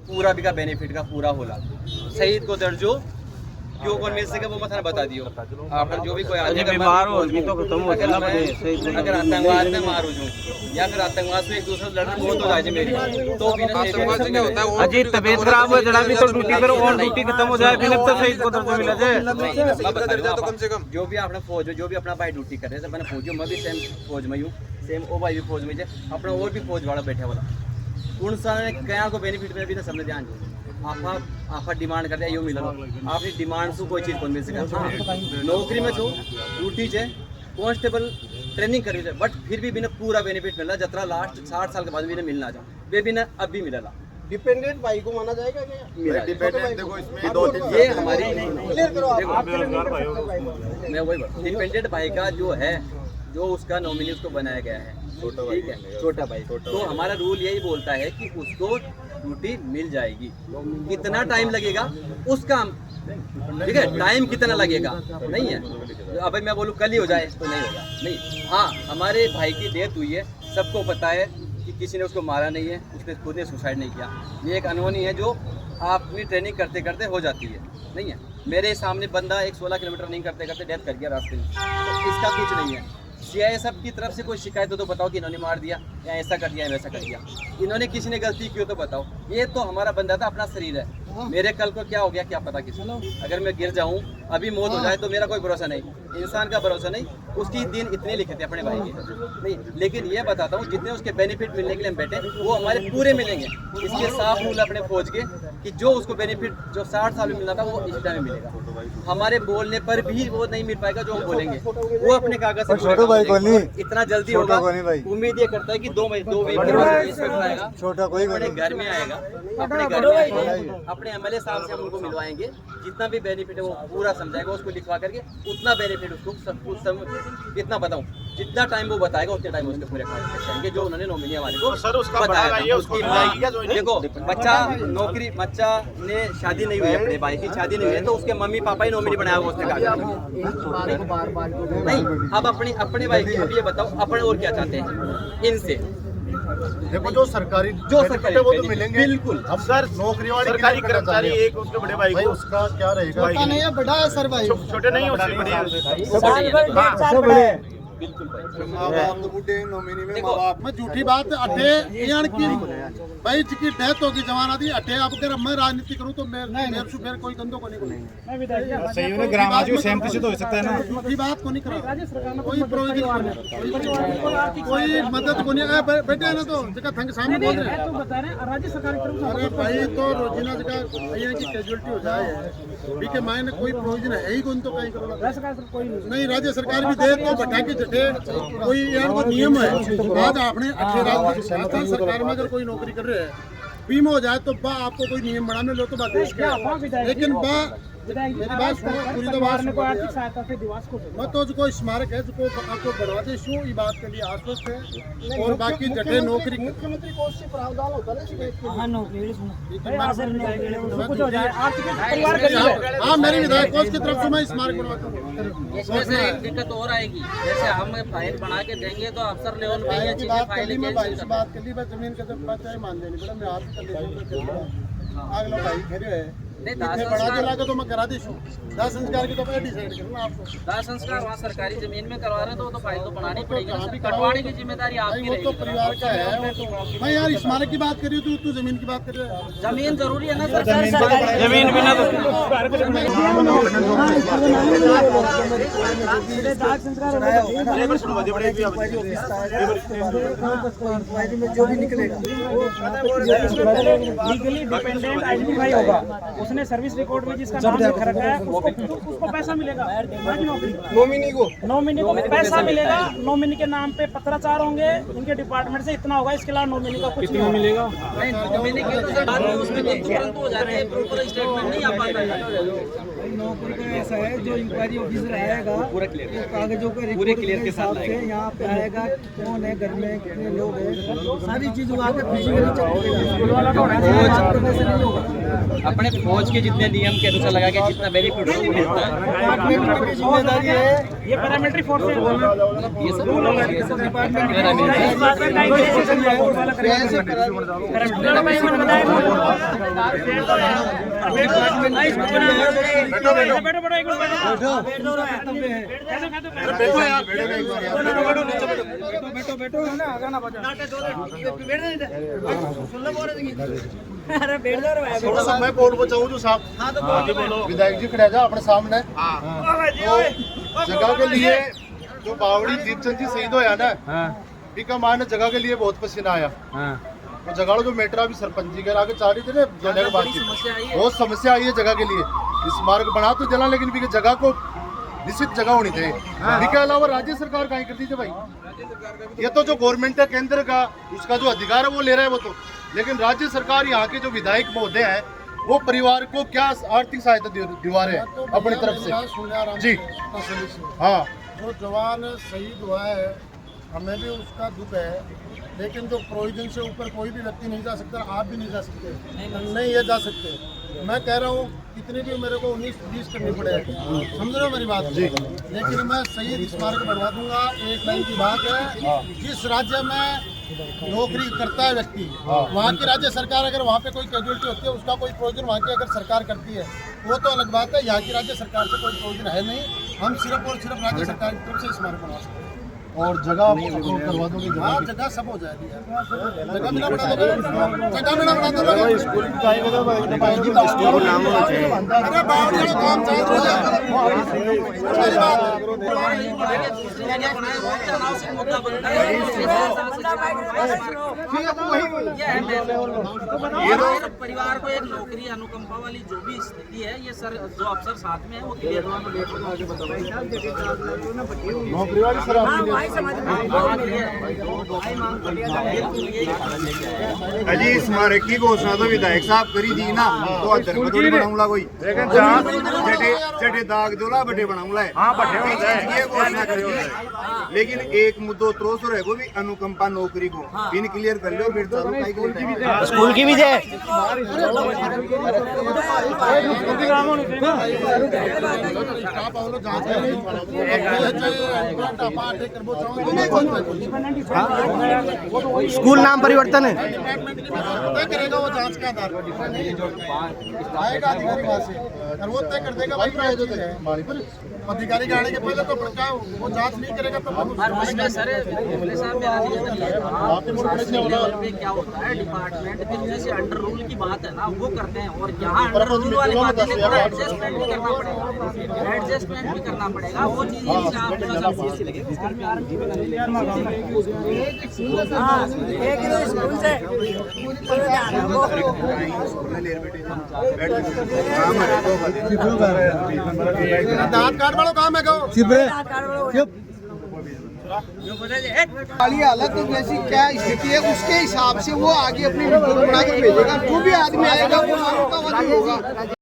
पूरा भी का बेनिफिट का पूरा होला शहीद को दर्जो क्यों कौन मिल सके वो मत बता दियो आप जो भी कोई आदमी बीमार हो तो खत्म हो अगर आतंकवाद में मारू हूँ या फिर आतंकवाद से एक दूसरे लड़ने बहुत हो जाए मेरी तो भी अजी तबीयत खराब हो जरा भी तो ड्यूटी पर और ड्यूटी खत्म हो जाए फिर तब तो शहीद को दर्जा मिला जाए जो भी आपने फौज जो भी अपना भाई ड्यूटी कर रहे थे मैंने फौज मैं भी सेम फौज में हूँ सेम ओ भाई भी फौज में अपना और भी फौज वाला बैठा वाला कौन सा क्या को बेनिफिट में भी ना समझ ध्यान दो आप डिमांड करते यो मिला आपकी डिमांड से कोई चीज़ कौन मिल सके हाँ नौकरी में छो ड्यूटी है कांस्टेबल ट्रेनिंग करी है बट फिर भी बिना पूरा बेनिफिट मिला जतरा लास्ट 60 साल के बाद भी मिलना जा वे भी ना अब भी मिला डिपेंडेंट भाई को माना जाएगा क्या? डिपेंडेंट देखो इसमें दो ये हमारी मैं वही डिपेंडेंट भाई का जो है जो उसका नॉमिनी उसको बनाया गया है ठीक है छोटा भाई तो हमारा रूल यही बोलता है कि उसको ड्यूटी मिल जाएगी कितना टाइम लगेगा उसका ठीक है टाइम कितना लगेगा नहीं है अब मैं बोलूँ कल ही हो जाए तो नहीं होगा नहीं हाँ हमारे भाई की डेथ हुई है सबको पता है कि किसी ने उसको मारा नहीं है उसने खुद ने सुसाइड नहीं किया ये एक अनहोनी है जो आप अपनी ट्रेनिंग करते करते हो जाती है नहीं है मेरे सामने बंदा एक 16 किलोमीटर रनिंग करते करते डेथ कर गया रास्ते में तो इसका कुछ नहीं है CISF की तरफ से कोई शिकायत हो तो बताओ कि इन्होंने मार दिया या ऐसा कर दिया वैसा कर दिया इन्होंने किसी ने गलती की हो तो बताओ ये तो हमारा बंदा था अपना शरीर है मेरे कल को क्या हो गया क्या पता किसी अगर मैं गिर जाऊं अभी मौत हो जाए तो मेरा कोई भरोसा नहीं इंसान का भरोसा नहीं उसकी दिन इतने लिखे थे अपने भाई के नहीं लेकिन ये बताता हूँ जितने उसके बेनिफिट मिलने के लिए हम बैठे वो हमारे पूरे मिलेंगे इसके साफ रूल अपने फौज के कि जो उसको बेनिफिट जो 60 साल में मिलना था वो इस टाइम में मिलेगा हमारे बोलने पर भी वो नहीं मिल पाएगा जो हम बोलेंगे वो अपने कागज से इतना जल्दी होगा उम्मीद ये करता है कि 2 महीने छोटा कोई अपने घर में आएगा अपने घर में आएंगे अपने MLA साहब से हम उनको मिलवाएंगे जितना भी बेनिफिट है वो पूरा समझाएगा उसको लिखवा करके उतना बेनिफिट उसको सब कुछ कितना बताऊं जितना टाइम वो बताएगा उतने टाइम उसके पूरे जाएंगे जो उन्होंने नॉमिनी वाले को बताया देखो बच्चा ने शादी नहीं हुई अपने भाई की शादी नहीं हुई तो उसके मम्मी पापा ही नॉमिनी बनाया हुआ उसने कहा नहीं अब अपने भाई की अब ये बताओ अपने और क्या चाहते हैं इनसे देखो जो सरकारी वो तो मिलेंगे बिल्कुल अब सर नौकरी वाले सरकारी कर्मचारी एक उसके बड़े भाई को उसका क्या रहेगा छोटा नहीं है बड़ा है सर भाई छोटे नहीं होते बड़े बिल्कुल मैं झूठी बात अठे की भाई जिसकी डेथ होगी जवान आदि अठे अब अगर मैं राजनीति करूं तो मेरे फिर कोई गंदो को नहीं सही है ग्रामवासी सहमति से तो हो सकता है ना झूठी बात को नहीं करा कोई प्रोविजन कोई मदद को नहीं बैठे ना तो जगह थंग सामने बोल रहे हैं तो बता रहे हैं राज्य सरकार की तरफ से भाई तो रोजीना जगह भैया की कैजुअलिटी हो जाए बीके मायने कोई प्रोविजन है ही कौन तो कहीं करो कोई नहीं राज्य सरकार भी दे तो बैठा के कोई यार वो नियम है बाद आपने राजस्थान सरकार में अगर कोई नौकरी कर रहे हैं बीमा हो जाए तो बा आपको कोई नियम बनाने लो तो बात लेकिन बा मेरी बात सुनो पूरी तो बात को आर्थिक सहायता से दिवस को मत तो जो स्मारक है जो आपको बनवाते शो ये बात के लिए आश्वस्त है और बाकी जगह नौकरी मुख्यमंत्री कोष से प्रावधान होता है हां नौकरी कुछ हो जाए आर्थिक परिवार के लिए हां मेरी विधायक कोष की तरफ से मैं स्मारक बनवाता हूं इसमें से एक दिक्कत और आएगी जैसे हम फाइल बना के देंगे तो अफसर लेवल पे ये चीजें फाइल में इस बात के लिए जमीन के जब बात है मान देनी पड़ा मैं आप कर ले आग लो भाई खड़े है नहीं बड़ा के लाके तो मैं करा दी दाह संस्कार की तो मैं डिसाइड करूंगा आपको दाह संस्कार वहाँ सरकारी जमीन में करवा रहे हैं तो फाइल तो बनानी पड़ेगी कटवाने की जिम्मेदारी आपकी वो तो परिवार का है वो तो मैं यार स्मारक की बात कर रही हूँ तू जमीन की बात कर रही है जमीन जरूरी है ना सरकार जमीन बिना जो भी निकलेगा लीगली डिपेंडेंट आइडेंटिफाई होगा उसने सर्विस रिकॉर्ड में जिसका नाम लिख रखा है उसको पैसा मिलेगा नॉमिनी को पैसा मिलेगा नॉमिनी के नाम पे पत्राचार होंगे इनके डिपार्टमेंट से इतना होगा इसके अलावा नॉमिनी का कुछ नहीं मिलेगा नॉमिनी के तो बाद में उसमें तुरंत हो जाते हैं प्रॉपर स्टेटमेंट नहीं आ पाता है नौकरी का ऐसा है जो इंक्वायरी ऑफिसर आएगा पूरा क्लियर कागजों का पूरे क्लियर के साथ यहाँ पे आएगा कौन है घर में कितने लोग हैं सारी चीज आके फिजिकली चेक करेगा नहीं होगा अपने फौज के जितने नियम के अनुसार लगा के जितना बेनिफिट हो मिलता है। जिम्मेदारी है ये पैरामिलिट्री फोर्स है। ये सब थोड़ा सा मैं बोल बचाऊं जो साहब विधायक जी खड़े जा अपने सामने तो जगह के लिए जो बावड़ी दीपचंद जी शहीद होया ना बीका मान जगह के लिए बहुत पसीना आया तो जगह जो मेटरा भी सरपंच जी के आगे चाह रही थी ना जोने के बाद बहुत समस्या आई है जगह के लिए। स्मारक बना तो जला लेकिन भी जगह को निश्चित जगह होनी चाहिए। इसके अलावा राज्य सरकार कहीं करती थी भाई, ये तो जो गवर्नमेंट है केंद्र का उसका जो अधिकार है वो ले रहा है वो तो, लेकिन राज्य सरकार यहाँ के जो विधायक महोदय हैं वो परिवार को क्या आर्थिक सहायता दिवा रहे हैं अपनी तरफ से जी। हाँ जो जवान शहीद हुआ है हमें भी उसका दुख है, लेकिन जो प्रोविजन से ऊपर कोई भी व्यक्ति नहीं जा सकता, आप भी नहीं जा सकते, नहीं ये जा सकते। मैं कह रहा हूँ कितनी भी मेरे को 19-20 करनी पड़ेगी, समझ रहे हो मेरी बात जी, लेकिन मैं शहीद स्मारक बनवा दूंगा। एक लाइन की बात है, जिस राज्य में नौकरी करता है व्यक्ति वहाँ की राज्य सरकार अगर वहाँ पे कोई कैजुअलिटी होती है उसका कोई प्रोविजन वहाँ की अगर सरकार करती है वो तो अलग बात है। यहाँ की राज्य सरकार से कोई प्रोविजन है नहीं, हम सिर्फ और सिर्फ राज्य सरकार की तरफ से स्मारक बनवा सकते हैं। और जगह करवा दोगे? हाँ जगह सब हो जाएगी, जगह बिना बना दो, जगह बिना बना दो। स्कूल की काय का स्कूल नाम होना चाहिए। अरे बावड़ी वाला काम चाहे तो हो जाए। मेरी बात है परिवार को एक नौकरी अनुकंपा वाली जो भी स्थिति है ये सर जो अफसर साथ में है वो क्लियर नौकरी वाली सर अजी स्मारक की घोषणा तो विधायक साहब करी दी ना तो अदर को थोड़ी बनाऊंगा कोई, लेकिन जटे दाग दोला बटे बनाऊंगा ये घोषणा करी, लेकिन एक मुद्दो त्रोस रहे वो भी अनुकंपा नौकरी को पिन क्लियर कर लो फिर स्कूल की भी जय स्कूल नाम परिवर्तन है तय करेगा वो जांच के आधार पर आएगा अधिकारी वहाँ से और वो तय कर देगा भाई क्या चीज़ है। अधिकारी आने के पहले तो क्या वो जांच नहीं करेगा तो सर क्या होता है डिपार्टमेंट के जैसे अंडर रूल की बात है ना वो करते हैं और यहाँ अंडर रूल वाली बात है एडजस्टमेंट भी करना पड़ेगा, एडजस्टमेंट भी करना पड़ेगा वो चीज़ दांत काट वाला काम है वाली हालत तो जैसी क्या स्थिति है उसके हिसाब से वो आगे अपनी रिपोर्ट बना के भेजेगा। जो भी आदमी आएगा वो होगा।